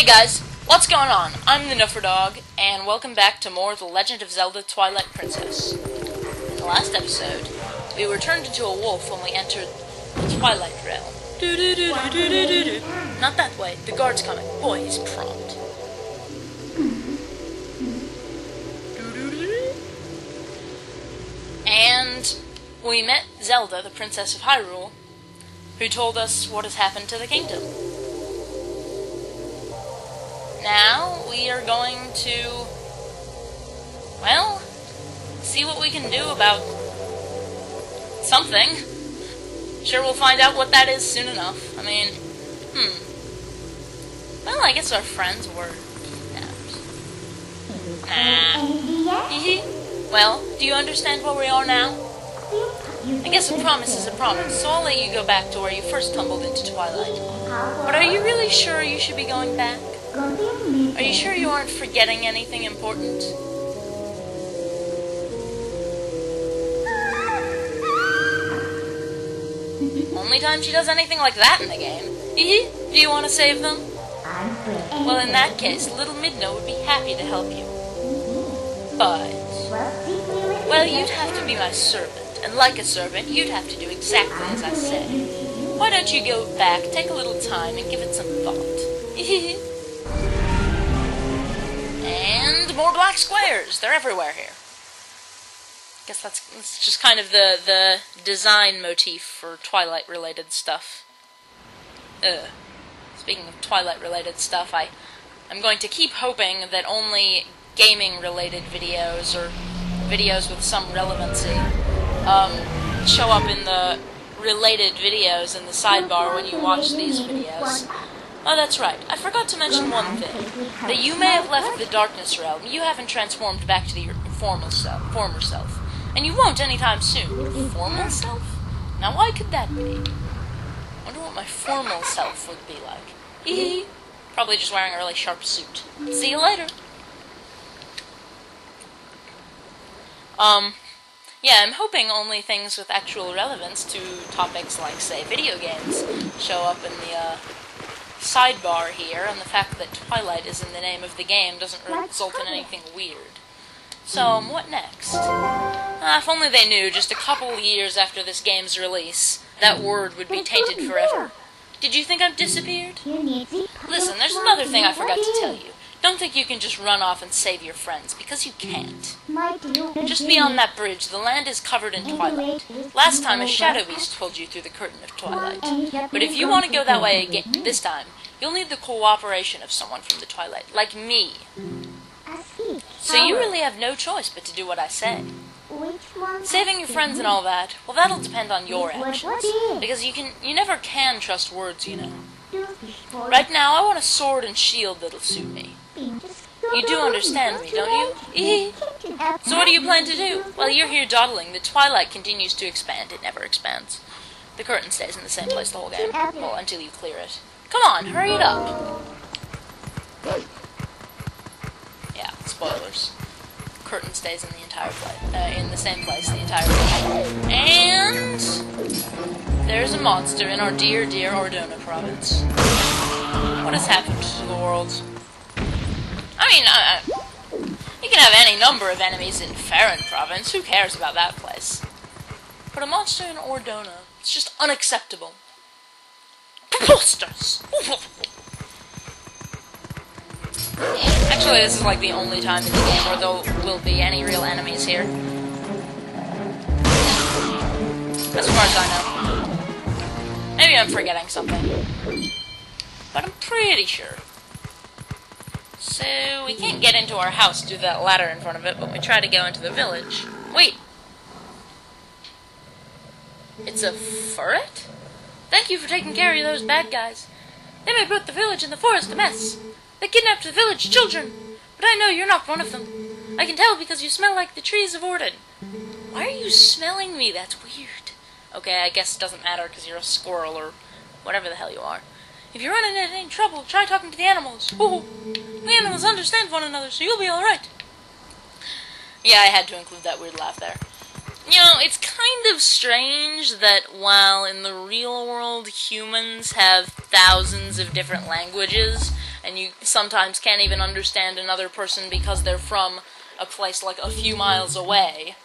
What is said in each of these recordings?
Hey guys, what's going on? I'm the Nuffer Dog, and welcome back to more of The Legend of Zelda Twilight Princess. In the last episode, we were turned into a wolf when we entered the Twilight Realm. Not that way, the guard's coming. Boy, he's prompt. And we met Zelda, the Princess of Hyrule, who told us what has happened to the kingdom. Now, we are going to, well, see what we can do about something. Sure, we'll find out what that is soon enough. I mean, well, I guess our friends were kidnapped. Nah. Well, do you understand where we are now? I guess a promise is a promise, so I'll let you go back to where you first tumbled into Twilight. But are you really sure you should be going back? Are you sure you aren't forgetting anything important? Only time she does anything like that in the game. Do you want to save them? Well, in that case, little Midna would be happy to help you. But, well, you'd have to be my servant, and like a servant, you'd have to do exactly as I say. Why don't you go back, take a little time, and give it some thought? And more black squares. They're everywhere here. Guess that's just kind of the design motif for Twilight-related stuff. Speaking of Twilight-related stuff, I'm going to keep hoping that only gaming-related videos, or videos with some relevancy, show up in the related videos in the sidebar when you watch these videos. Oh, that's right. I forgot to mention one thing. That you may have left the Darkness Realm. You haven't transformed back to your former self. And you won't anytime soon. Your formal self? Now, why could that be? Wonder what my formal self would be like. Probably just wearing a really sharp suit. See you later. Yeah, I'm hoping only things with actual relevance to topics like, say, video games show up in the, sidebar here, and the fact that Twilight is in the name of the game doesn't result in anything weird. So, what next? If only they knew, just a couple years after this game's release, that word would be tainted forever. Did you think I've disappeared? Listen, there's another thing I forgot to tell you. Don't think you can just run off and save your friends, because you can't. Just beyond that bridge, the land is covered in twilight. Last time, a shadow beast pulled you through the curtain of twilight. But if you want to go that way again this time, you'll need the cooperation of someone from the twilight, like me. So you really have no choice but to do what I say. Saving your friends and all that, well, that'll depend on your actions, because you never can trust words, you know. Right now, I want a sword and shield that'll suit me. You do understand me, don't you? So what do you plan to do? Well, you're here dawdling. The twilight continues to expand. It never expands. The curtain stays in the same place the whole game. Well, until you clear it. Come on, hurry it up. Yeah, spoilers. Curtain stays in the entire place, in the same place the entire game. And there's a monster in our dear, dear Ordona province. What has happened to the world? I mean, you can have any number of enemies in Farron province. Who cares about that place? But a monster in Ordona, it's just unacceptable. Preposterous! Actually, this is like the only time in the game where there will be any real enemies here. As far as I know. Maybe I'm forgetting something. But I'm pretty sure. So, we can't get into our house due to that ladder in front of it, but we try to go into the village. Wait! It's a furret? Thank you for taking care of those bad guys. They may put the village and the forest a mess. They kidnapped the village children, but I know you're not one of them. I can tell because you smell like the trees of Orden. Why are you smelling me? That's weird. Okay, I guess it doesn't matter because you're a squirrel or whatever the hell you are. If you're running into any trouble, try talking to the animals. Ooh, the animals understand one another, so you'll be alright. Yeah, I had to include that weird laugh there. You know, it's kind of strange that while in the real world humans have thousands of different languages, and you sometimes can't even understand another person because they're from a place like a few miles away.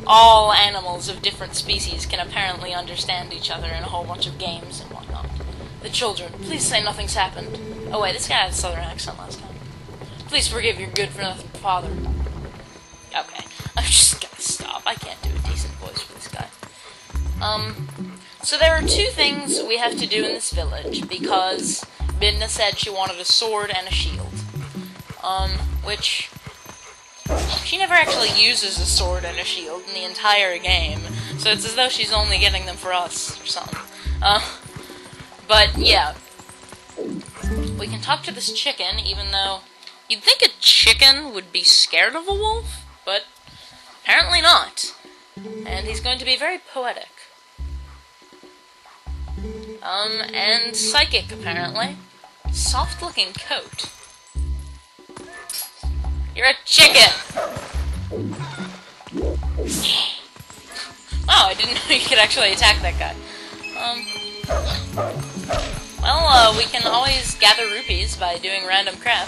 All animals of different species can apparently understand each other in a whole bunch of games and whatnot. The children, please say nothing's happened. Oh wait, this guy had a southern accent last time. Please forgive your good-for-nothing father. Okay, I'm just gonna stop. I can't do a decent voice for this guy. So there are two things we have to do in this village, because Midna said she wanted a sword and a shield. Which... she never actually uses a sword and a shield in the entire game, so it's as though she's only getting them for us, or something. But, yeah. We can talk to this chicken, even though... you'd think a chicken would be scared of a wolf, but apparently not. And he's going to be very poetic. And psychic, apparently. Soft-looking coat. You're a chicken! Oh, I didn't know you could actually attack that guy. Well, we can always gather rupees by doing random crap.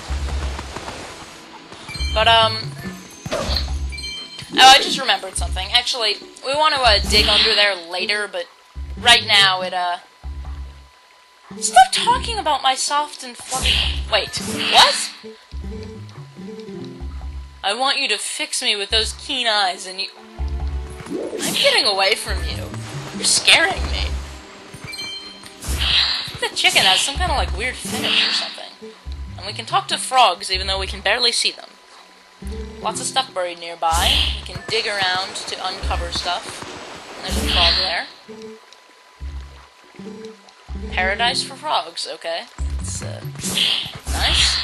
But, oh, I just remembered something. Actually, we want to, dig under there later, but right now it, stop talking about my soft and fluffy... Wait, what? I want you to fix me with those keen eyes, and you... I'm getting away from you. You're scaring me. I think the chicken has some kind of, like, weird fetish or something. And we can talk to frogs, even though we can barely see them. Lots of stuff buried nearby. We can dig around to uncover stuff. And there's a frog there. Paradise for frogs, okay. It's, nice.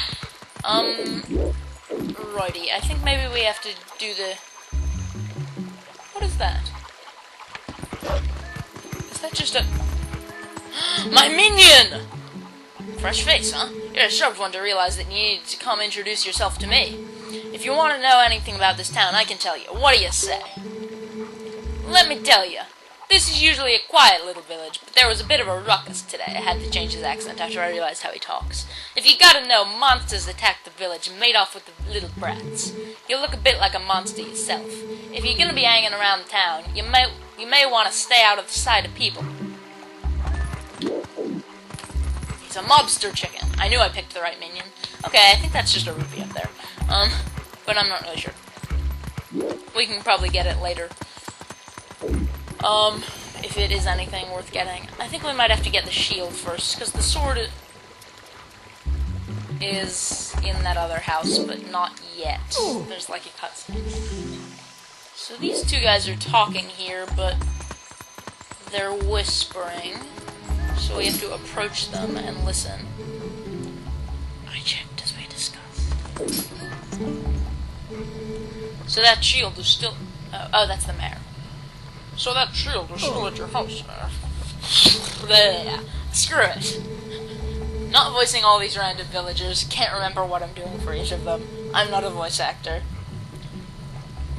Righty, I think maybe we have to do the... What is that? Is that just a... My minion! Fresh face, huh? You're a sharp one to realize that you need to come introduce yourself to me. If you want to know anything about this town, I can tell you. What do you say? Let me tell you. This is usually a quiet little village, but there was a bit of a ruckus today. I had to change his accent after I realized how he talks. If you gotta know, monsters attacked the village and made off with the little brats. You look a bit like a monster yourself. If you're gonna be hanging around the town, you may want to stay out of the sight of people. He's a mobster chicken. I knew I picked the right minion. Okay, I think that's just a rupee up there. But I'm not really sure. We can probably get it later. If it is anything worth getting. I think we might have to get the shield first, because the sword is in that other house, but not yet. There's like a cutscene. So these two guys are talking here, but they're whispering. So we have to approach them and listen. I checked as we discussed. So that shield is still... oh, that's the mayor. So that shield is still at your house, Mayor. Bleh. Screw it. Not voicing all these random villagers. Can't remember what I'm doing for each of them. I'm not a voice actor.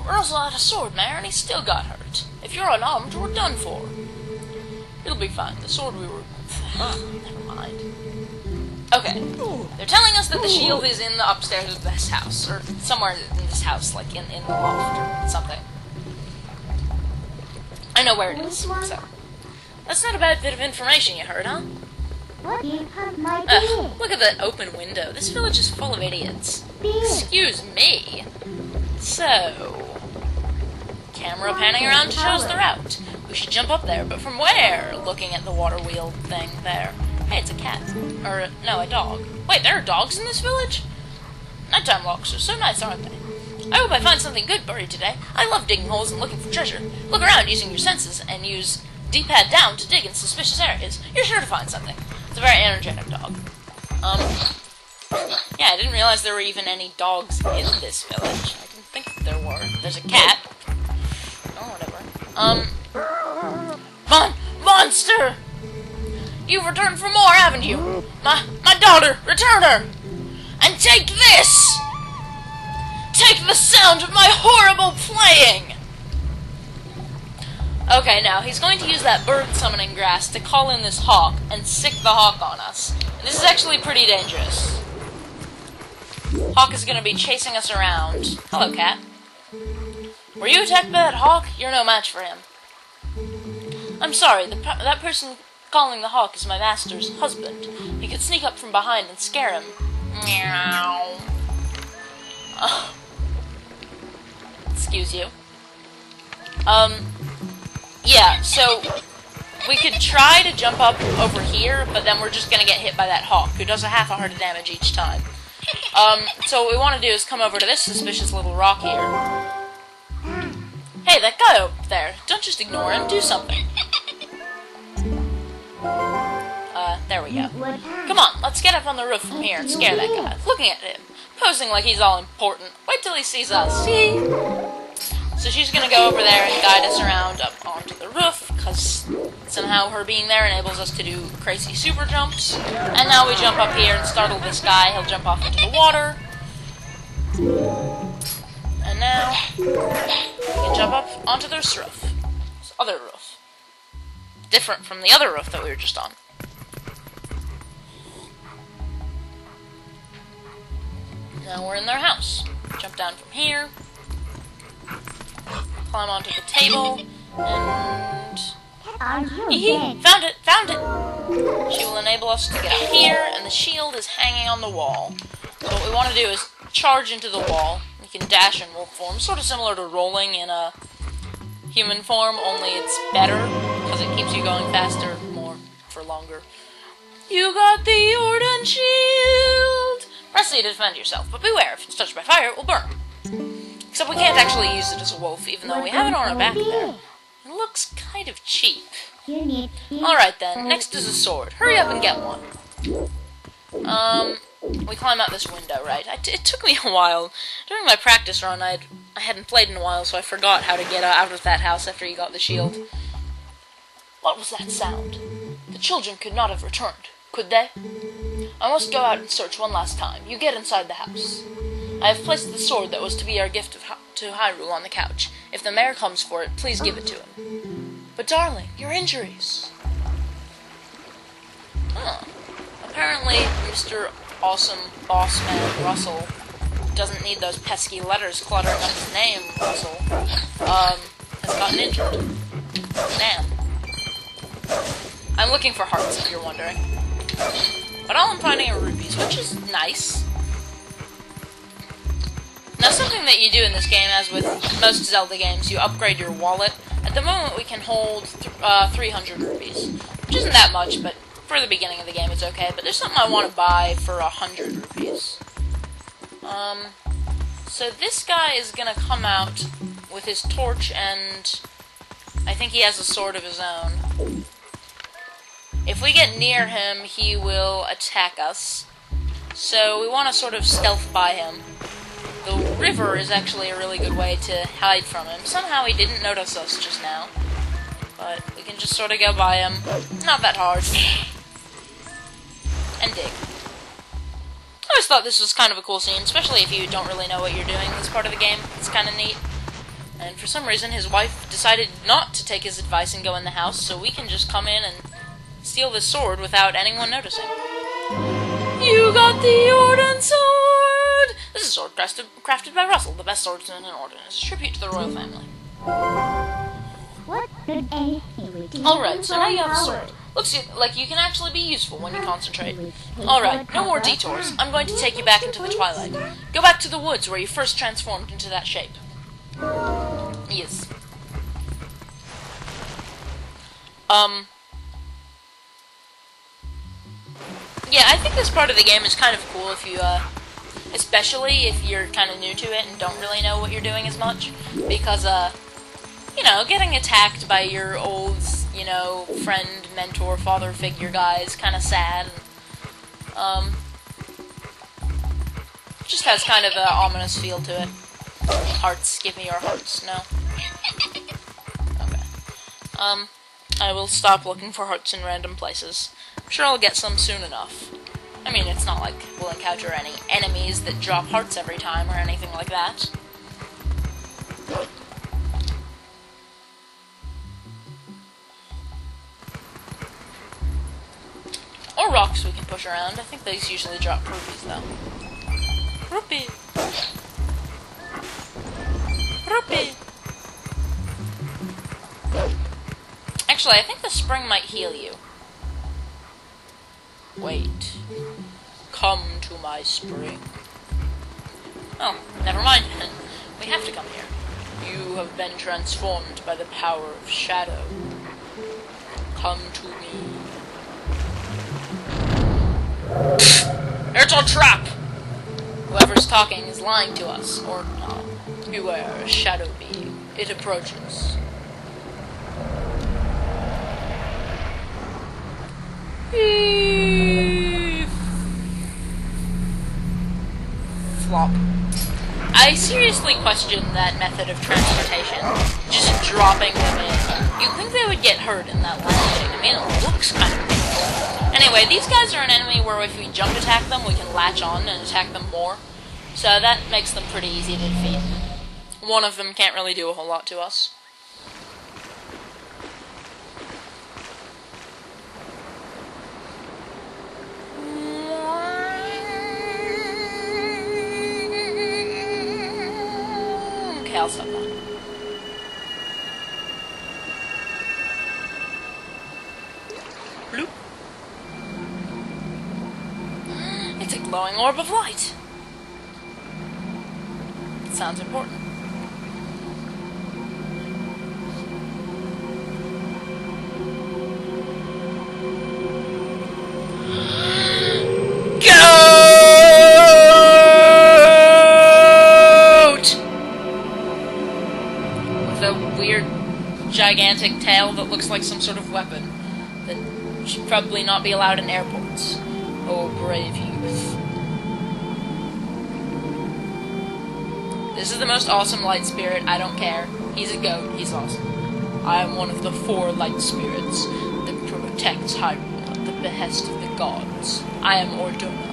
Russell had a sword, Mayor, and he still got hurt. If you're unarmed, we're done for. It'll be fine. The sword we were... never mind. Okay. They're telling us that the shield is in the upstairs of this house. Or somewhere in this house, like in the loft or something. I know where it is, so... That's not a bad bit of information you heard, huh? Look at that open window. This village is full of idiots. Excuse me. So... Camera panning around to show us the route. We should jump up there, but from where? Looking at the water wheel thing there. Hey, it's a cat. Or, no, a dog. Wait, there are dogs in this village? Nighttime walks are so nice, aren't they? I hope I find something good buried today. I love digging holes and looking for treasure. Look around using your senses, and use D-pad down to dig in suspicious areas. You're sure to find something. It's a very energetic dog. Yeah, I didn't realize there were even any dogs in this village. I didn't think there were. There's a cat. Oh, whatever. Monster! You've returned for more, haven't you? My daughter, return her! And take this! Take the sound of my horrible playing! Okay, now he's going to use that bird summoning grass to call in this hawk and sick the hawk on us. And this is actually pretty dangerous. Hawk is going to be chasing us around. Hello, cat. Were you attacked by that hawk? You're no match for him. I'm sorry, that person calling the hawk is my master's husband. You could sneak up from behind and scare him. Meow. Excuse you. Yeah, so we could try to jump up over here, but then we're just gonna get hit by that hawk, who does a half a heart of damage each time. So what we want to do is come over to this suspicious little rock here. Hey, that guy over there, don't just ignore him, do something. There we go. Come on, let's get up on the roof from here and scare that guy. Looking at him, posing like he's all important. Wait till he sees us, see? So she's gonna go over there and guide us around up onto the roof, because somehow her being there enables us to do crazy super jumps. And now we jump up here and startle this guy. He'll jump off into the water. And now we can jump up onto this roof. This other roof. Different from the other roof that we were just on. Now we're in their house. Jump down from here. Climb onto the table. And... Found it! Found it! She will enable us to get up here, and the shield is hanging on the wall. So what we want to do is charge into the wall. You can dash in wolf form, sort of similar to rolling in a human form, only it's better, because it keeps you going faster, more, for longer. You got the Orden shield! Press C to defend yourself, but beware, if it's touched by fire, it will burn. Except we can't actually use it as a wolf, even though we have it on our back there. It looks kind of cheap. Alright then, next is a sword. Hurry up and get one. We climb out this window, right? It took me a while. During my practice run, I hadn't played in a while, so I forgot how to get out of that house after you got the shield. What was that sound? The children could not have returned, could they? I must go out and search one last time. You get inside the house. I have placed the sword that was to be our gift to Hyrule on the couch. If the mayor comes for it, please give it to him. But darling, your injuries. Huh. Apparently, Mr. Awesome Boss Man Russell doesn't need those pesky letters cluttering up his name, Russell. Has gotten injured. Damn. I'm looking for hearts, if you're wondering. But all I'm finding are rupees, which is nice. Now, something that you do in this game, as with most Zelda games, you upgrade your wallet. At the moment, we can hold 300 rupees, which isn't that much, but for the beginning of the game, it's okay. But there's something I want to buy for 100 rupees. So this guy is gonna come out with his torch, and I think he has a sword of his own. If we get near him, he will attack us. So we want to sort of stealth by him. The river is actually a really good way to hide from him. Somehow he didn't notice us just now. But we can just sort of go by him. Not that hard. And dig. I always thought this was kind of a cool scene, especially if you don't really know what you're doing in this part of the game. It's kind of neat. And for some reason, his wife decided not to take his advice and go in the house, so we can just come in and steal this sword without anyone noticing. You got the Orden sword! This is a sword crafted by Russell, the best swordsman in Orden. It's a tribute to the royal family. Alright, so now you have a sword. Looks like you can actually be useful when you concentrate. Alright, no more detours. I'm going to take you back into the Twilight. Go back to the woods where you first transformed into that shape. Yes. Yeah, I think this part of the game is kind of cool if you, especially if you're kind of new to it and don't really know what you're doing as much, because, you know, getting attacked by your old, you know, friend, mentor, father figure guy is kind of sad, and, just has kind of an ominous feel to it. Hearts, give me your hearts, no? Okay. I will stop looking for hearts in random places. I'm sure I'll get some soon enough. I mean, it's not like we'll encounter any enemies that drop hearts every time or anything like that. Or rocks we can push around. I think these usually drop rupees, though. Rupee! Rupee! Actually, I think the spring might heal you. Wait. Come to my spring. Oh, never mind. We have to come here. You have been transformed by the power of shadow. Come to me. It's a trap! Whoever's talking is lying to us, or not. Beware, a shadow being. It approaches. Flop. I seriously question that method of transportation. Just dropping them in. You'd think they would get hurt in that landing. I mean, it looks kind of painful. Anyway, these guys are an enemy where if we jump attack them, we can latch on and attack them more. So that makes them pretty easy to defeat. One of them can't really do a whole lot to us. Okay, I'll stop that. Bloop. It's a glowing orb of light. It sounds important. Gigantic tail that looks like some sort of weapon that should probably not be allowed in airports. Oh, brave youth. This is the most awesome light spirit. I don't care. He's a goat. He's awesome. I am one of the 4 light spirits that protects Hyrule at the behest of the gods. I am Orduna.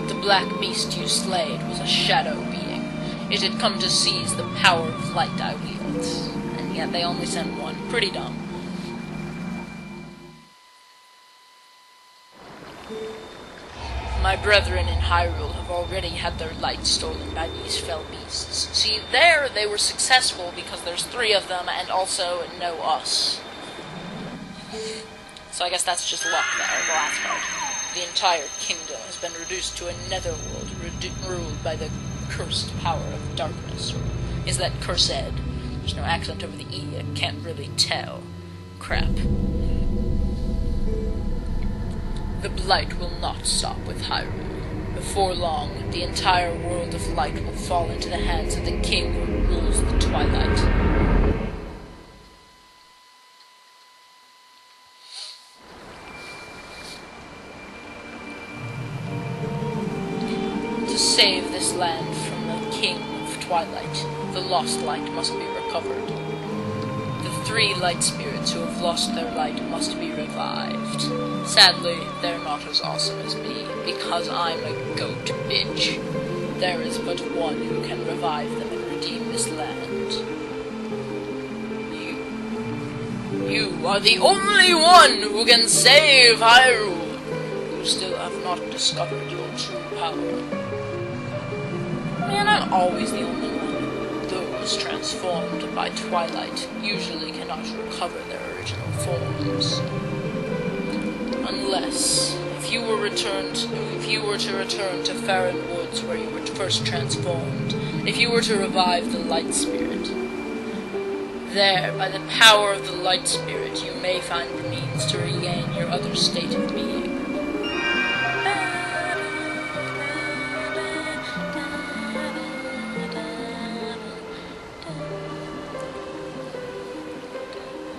The black beast you slayed was a shadow being. It had come to seize the power of light I wield, and yet they only sent one. Pretty dumb. My brethren in Hyrule have already had their light stolen by these fell beasts. See, there they were successful because there's 3 of them, and also no us. So I guess that's just luck there, the last part. The entire kingdom has been reduced to a netherworld ruled by the cursed power of darkness. Or is that cursed? There's no accent over the E, I can't really tell. Crap. The blight will not stop with Hyrule. Before long, the entire world of light will fall into the hands of the king who rules the Twilight. To save this land from the King of Twilight, the lost light must be recovered. The 3 light spirits who have lost their light must be revived. Sadly, they're not as awesome as me, because I'm a goat bitch. There is but one who can revive them and redeem this land. You are the only one who can save Hyrule! You still have not discovered your true power. Man, I'm always the only one. Those transformed by Twilight usually cannot recover their original forms. Unless, if you were to return to Farron Woods where you were first transformed, if you were to revive the Light Spirit, there, by the power of the Light Spirit, you may find the means to regain your other state of being.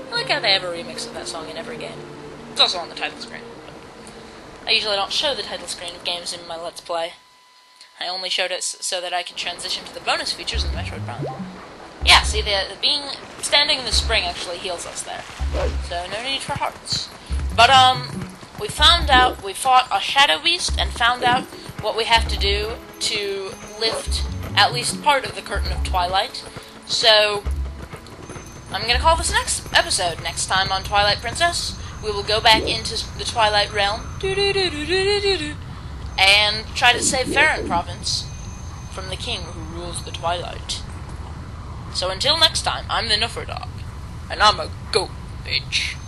I like how they have a remix of that song in every game. It's also on the title screen. I usually don't show the title screen of games in my Let's Play. I only showed it so that I could transition to the bonus features in Metroid Prime. Yeah, see, standing in the spring actually heals us there. So, no need for hearts. But, we fought a Shadow Beast and found out what we have to do to lift at least part of the Curtain of Twilight. So, I'm gonna call this next episode. Next time on Twilight Princess, we will go back into the Twilight Realm and try to save Farron Province from the king who rules the Twilight. So until next time, I'm the Nuffer Dog, and I'm a goat, bitch.